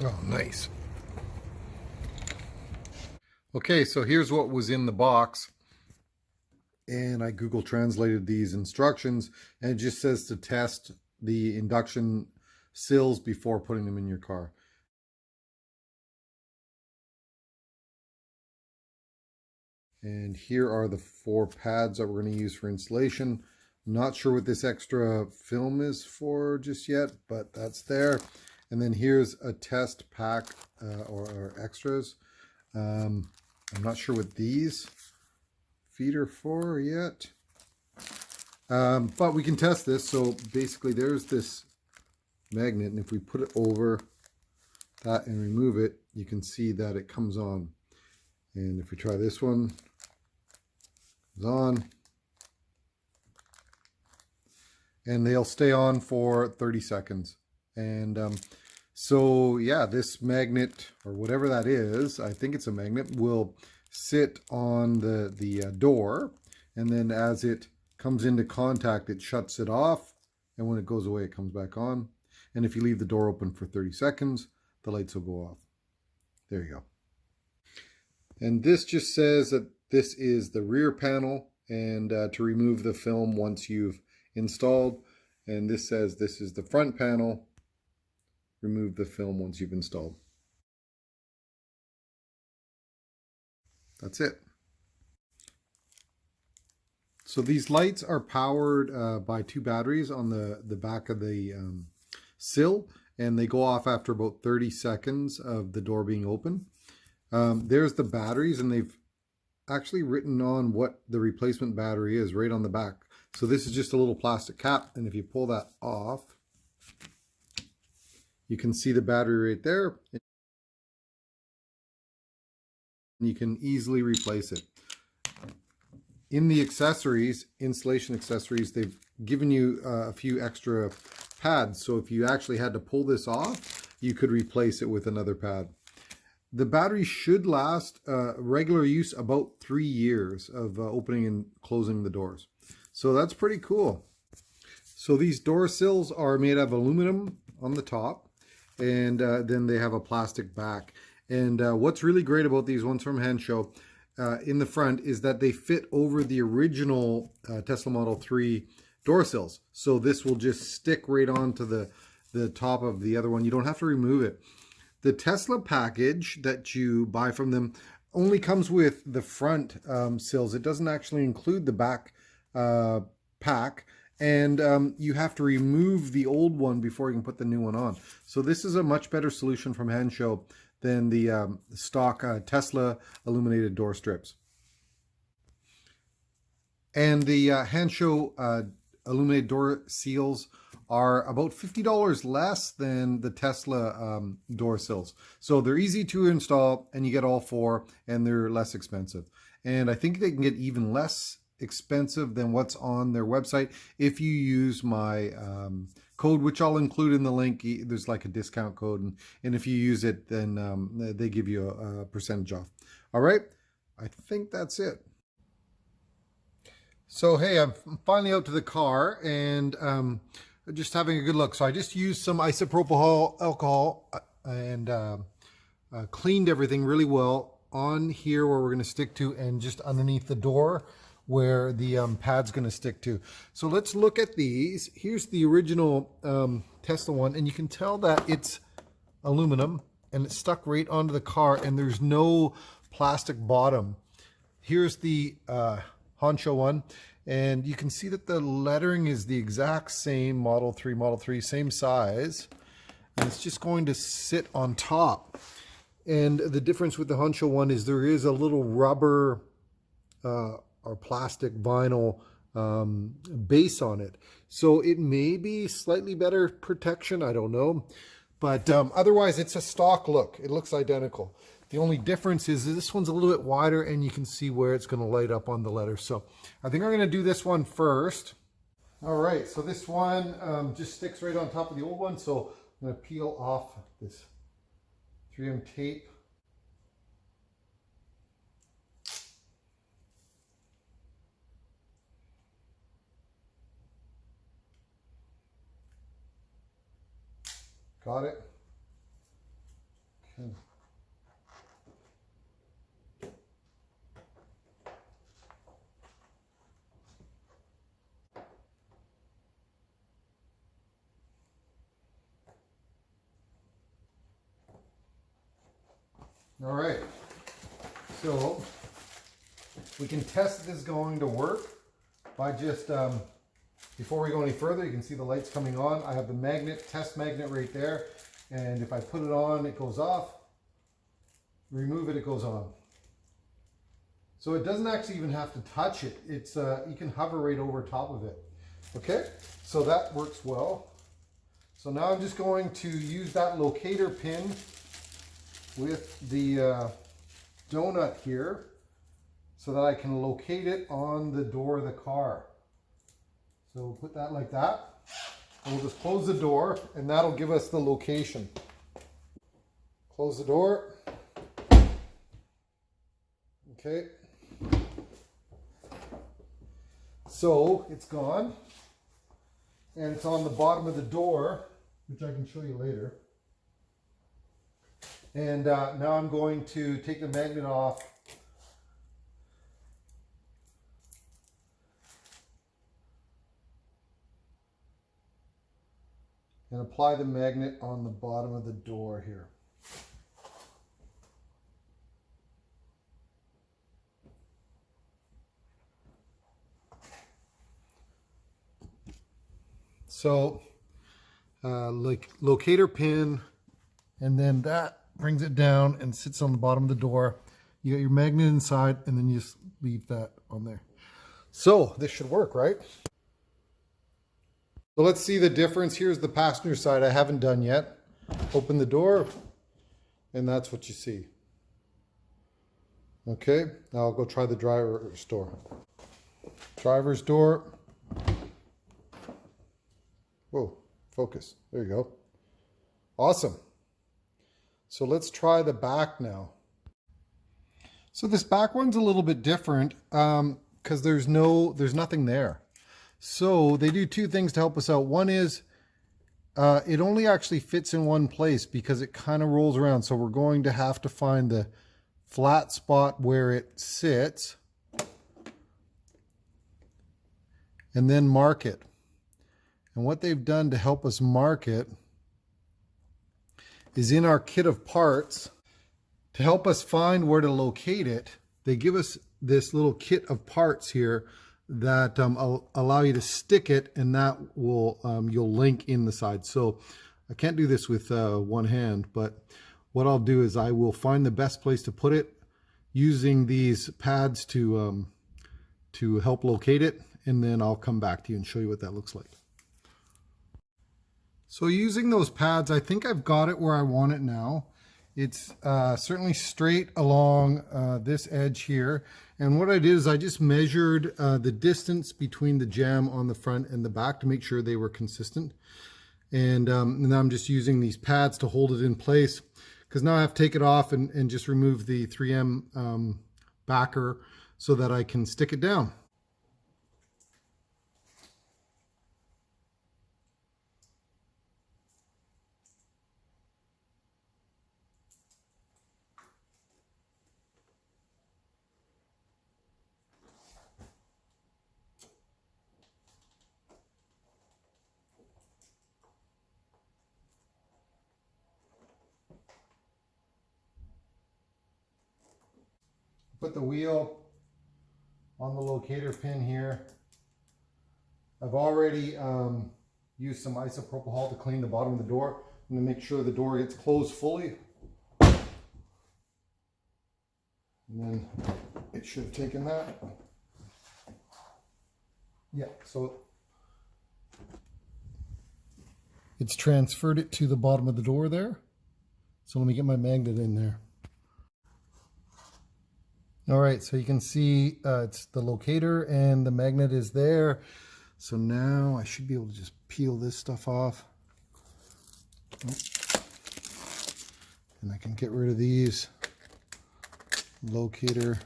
Oh, nice. Okay, so here's what was in the box. And I Google translated these instructions, and it just says to test the induction sills before putting them in your car. And here are the 4 pads that we're going to use for installation. Not sure what this extra film is for just yet, but that's there. And then here's a test pack or extras. I'm not sure what these feet are for yet. But we can test this. So basically there's this magnet, and if we put it over that and remove it, you can see that it comes on. And if we try this one, it's on. And they'll stay on for 30 seconds. And so yeah, this magnet, or whatever that is, I think it's a magnet, will sit on the door, and then as it comes into contact, it shuts it off, and when it goes away, it comes back on. And if you leave the door open for 30 seconds, the lights will go off. There you go. And this just says that this is the rear panel, and to remove the film once you've installed. And this says this is the front panel. Remove the film once you've installed. That's it. So these lights are powered by 2 batteries on the back of the sill, and they go off after about 30 seconds of the door being open. There's the batteries, and they've actually written on what the replacement battery is right on the back. So this is just a little plastic cap, and if you pull that off, you can see the battery right there. You can easily replace it. In the accessories, installation accessories, they've given you a few extra pads. So if you actually had to pull this off, you could replace it with another pad. The battery should last regular use about 3 years of opening and closing the doors. So that's pretty cool. So these door sills are made of aluminum on the top, and then they have a plastic back. And what's really great about these ones from Hansshow in the front is that they fit over the original Tesla Model 3 door sills. So this will just stick right onto the top of the other one. You don't have to remove it. The Tesla package that you buy from them only comes with the front sills. It doesn't actually include the back pack. And you have to remove the old one before you can put the new one on. So this is a much better solution from Hansshow than the stock Tesla illuminated door strips. And the Hansshow illuminated door seals are about $50 less than the Tesla door sills. So they're easy to install, and you get all 4, and they're less expensive. And I think they can get even less expensive than what's on their website if you use my code, which I'll include in the link. There's like a discount code, and if you use it, then they give you a percentage off. All right, I think that's it. So hey, I'm finally out to the car, and just having a good look. So I just used some isopropyl alcohol and cleaned everything really well on here where we're going to stick to, and just underneath the door where the pad's going to stick to. So let's look at these. Here's the original Tesla one, and you can tell that it's aluminum, and it's stuck right onto the car, and there's no plastic bottom. Here's the Hansshow one, and you can see that the lettering is the exact same Model 3, same size, and it's just going to sit on top. And the difference with the Hansshow one is there is a little rubber or plastic vinyl base on it. So it may be slightly better protection, I don't know. But otherwise, it's a stock look. It looks identical. The only difference is this one's a little bit wider, and you can see where it's going to light up on the letter. So I think I'm going to do this one first. All right, so this one just sticks right on top of the old one. So I'm going to peel off this 3M tape. Got it. Okay. All right, so we can test if this is going to work by just, before we go any further, you can see the lights coming on. I have the magnet, test magnet right there. And if I put it on, it goes off. Remove it, it goes on. So it doesn't actually even have to touch it. It's you can hover right over top of it. Okay, so that works well. So now I'm just going to use that locator pin with the donut here so that I can locate it on the door of the car. So we'll put that like that. And we'll just close the door and that'll give us the location. Close the door. Okay. So it's gone. And it's on the bottom of the door, which I can show you later. And now I'm going to take the magnet off. And apply the magnet on the bottom of the door here. So, like locator pin, and then that brings it down and sits on the bottom of the door. You got your magnet inside, and then you just leave that on there. So this should work, right? So let's see the difference. Here's the passenger side I haven't done yet. Open the door, and that's what you see. Okay, now I'll go try the driver's door. Driver's door. Whoa, focus. There you go. Awesome. So let's try the back now. So this back one's a little bit different because there's nothing there. So they do two things to help us out. One is it only actually fits in one place because it kind of rolls around. So we're going to have to find the flat spot where it sits and then mark it. And what they've done to help us mark it is in our kit of parts, to help us find where to locate it, they give us this little kit of parts here that allow you to stick it, and that will you'll link in the side. So I can't do this with one hand, but what I'll do is I will find the best place to put it using these pads to help locate it, and then I'll come back to you and show you what that looks like. So using those pads, I think I've got it where I want it now. It's certainly straight along this edge here. And what I did is I just measured the distance between the jamb on the front and the back to make sure they were consistent. And now I'm just using these pads to hold it in place, because now I have to take it off and just remove the 3M backer so that I can stick it down. Put the wheel on the locator pin here. I've already used some isopropyl to clean the bottom of the door. I'm going to make sure the door gets closed fully. And then it should have taken that. Yeah, so it's transferred it to the bottom of the door there. So let me get my magnet in there. All right, so you can see it's the locator and the magnet is there. So now I should be able to just peel this stuff off. And I can get rid of these. Locator.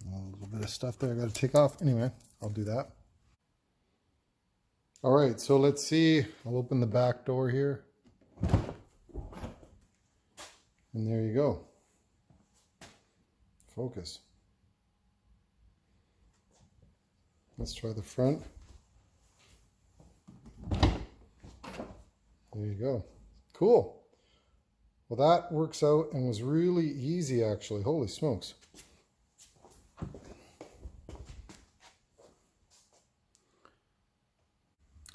A little bit of stuff there I got to take off. Anyway, I'll do that. All right, so let's see. I'll open the back door here. And there you go. Focus. Let's try the front. There you go. Cool. Well, that works out and was really easy, actually. Holy smokes.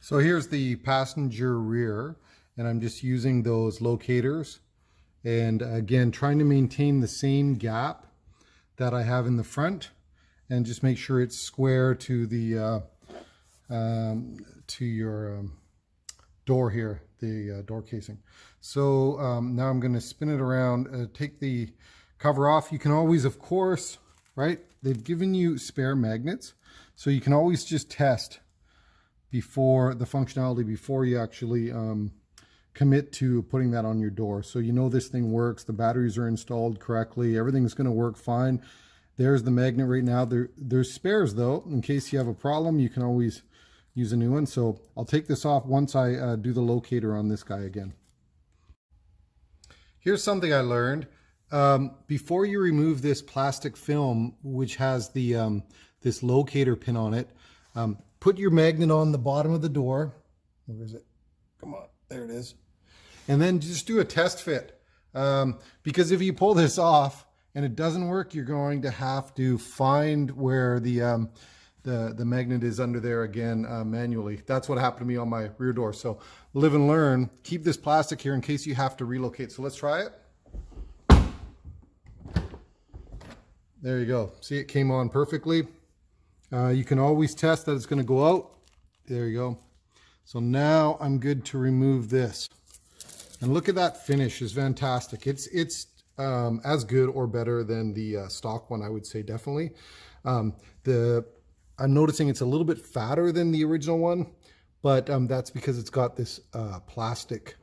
So here's the passenger rear, and I'm just using those locators. And again, trying to maintain the same gap that I have in the front, and just make sure it's square to the to your door here, the door casing. So now I'm going to spin it around, take the cover off. You can always, of course, right? They've given you spare magnets, so you can always just test before the functionality before you actually commit to putting that on your door. So you know this thing works, the batteries are installed correctly, everything's going to work fine. There's the magnet right now. There's spares though, in case you have a problem. You can always use a new one. So I'll take this off once I do the locator on this guy again. Here's something I learned. Before you remove this plastic film, which has the this locator pin on it, put your magnet on the bottom of the door. Where is it? Come on, there it is. And then just do a test fit. Because if you pull this off and it doesn't work, you're going to have to find where the magnet is under there again manually. That's what happened to me on my rear door. So live and learn. Keep this plastic here in case you have to relocate. So let's try it. There you go. See, it came on perfectly. You can always test that it's going to go out. There you go. So now I'm good to remove this. And look at that finish, is fantastic. It's as good or better than the stock one, I would say, definitely. I'm noticing it's a little bit fatter than the original one, but that's because it's got this plastic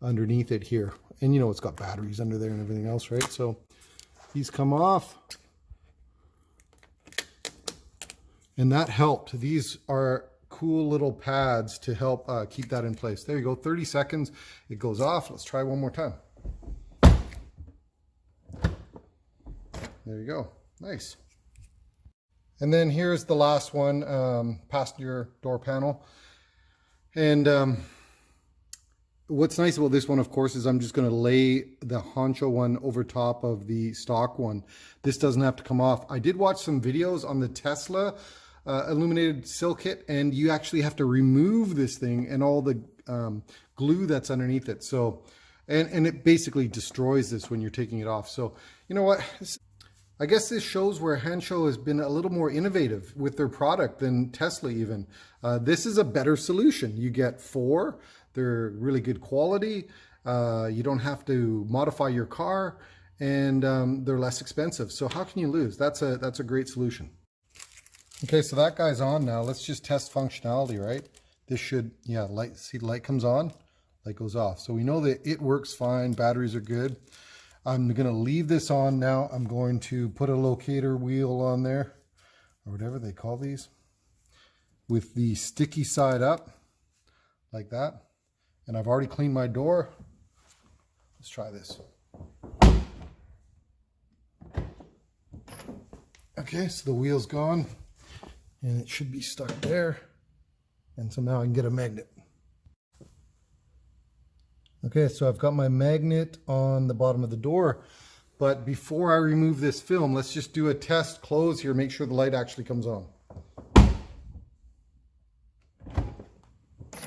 underneath it here. And you know, it's got batteries under there and everything else, right? So these come off. And that helped. These are cool little pads to help keep that in place. There you go, 30 seconds, it goes off. Let's try one more time. There you go, nice. And then here's the last one, passenger door panel. And what's nice about this one, of course, is I'm just going to lay the Hansshow one over top of the stock one. This doesn't have to come off. I did watch some videos on the Tesla Illuminated sill kit, and you actually have to remove this thing and all the glue that's underneath it. So, and it basically destroys this when you're taking it off. So, you know what? I guess this shows where Hansshow has been a little more innovative with their product than Tesla even. This is a better solution. You get 4, they're really good quality. You don't have to modify your car, and they're less expensive. So how can you lose? That's a great solution. Okay, so that guy's on now. Let's just test functionality, right? This should, yeah, light, see, light comes on, light goes off. So we know that it works fine, batteries are good. I'm gonna leave this on now. I'm going to put a locator wheel on there, or whatever they call these, with the sticky side up, like that. And I've already cleaned my door. Let's try this. Okay, so the wheel's gone. And it should be stuck there. And so now I can get a magnet. Okay, so I've got my magnet on the bottom of the door. But before I remove this film, let's just do a test close here, make sure the light actually comes on.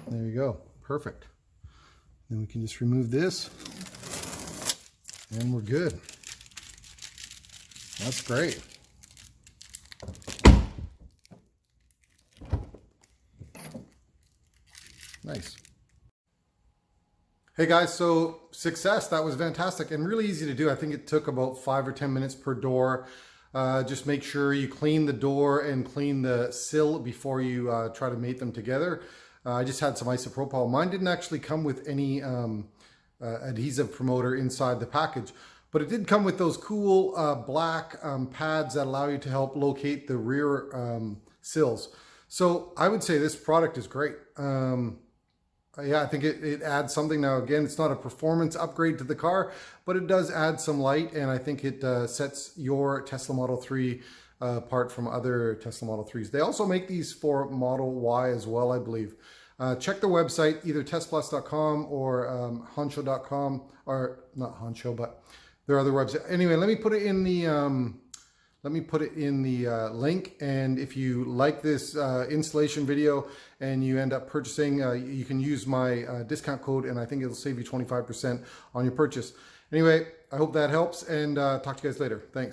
There you go, perfect. Then we can just remove this and we're good. That's great. Nice. Hey guys, so success, that was fantastic and really easy to do. I think it took about 5 or 10 minutes per door. Just make sure you clean the door and clean the sill before you try to mate them together. I just had some isopropyl. Mine didn't actually come with any adhesive promoter inside the package, but it did come with those cool black pads that allow you to help locate the rear sills. So I would say this product is great. yeah, I think it adds something. Now, again, it's not a performance upgrade to the car, but it does add some light, and I think it sets your Tesla Model 3 apart from other Tesla Model 3s. They also make these for Model Y as well, I believe. Check their website, either testplus.com or Hansshow.com, or not Hansshow, but their other website. Anyway, let me put it in the link, and if you like this installation video and you end up purchasing, you can use my discount code, and I think it'll save you 25% on your purchase. Anyway, I hope that helps, and talk to you guys later. Thanks.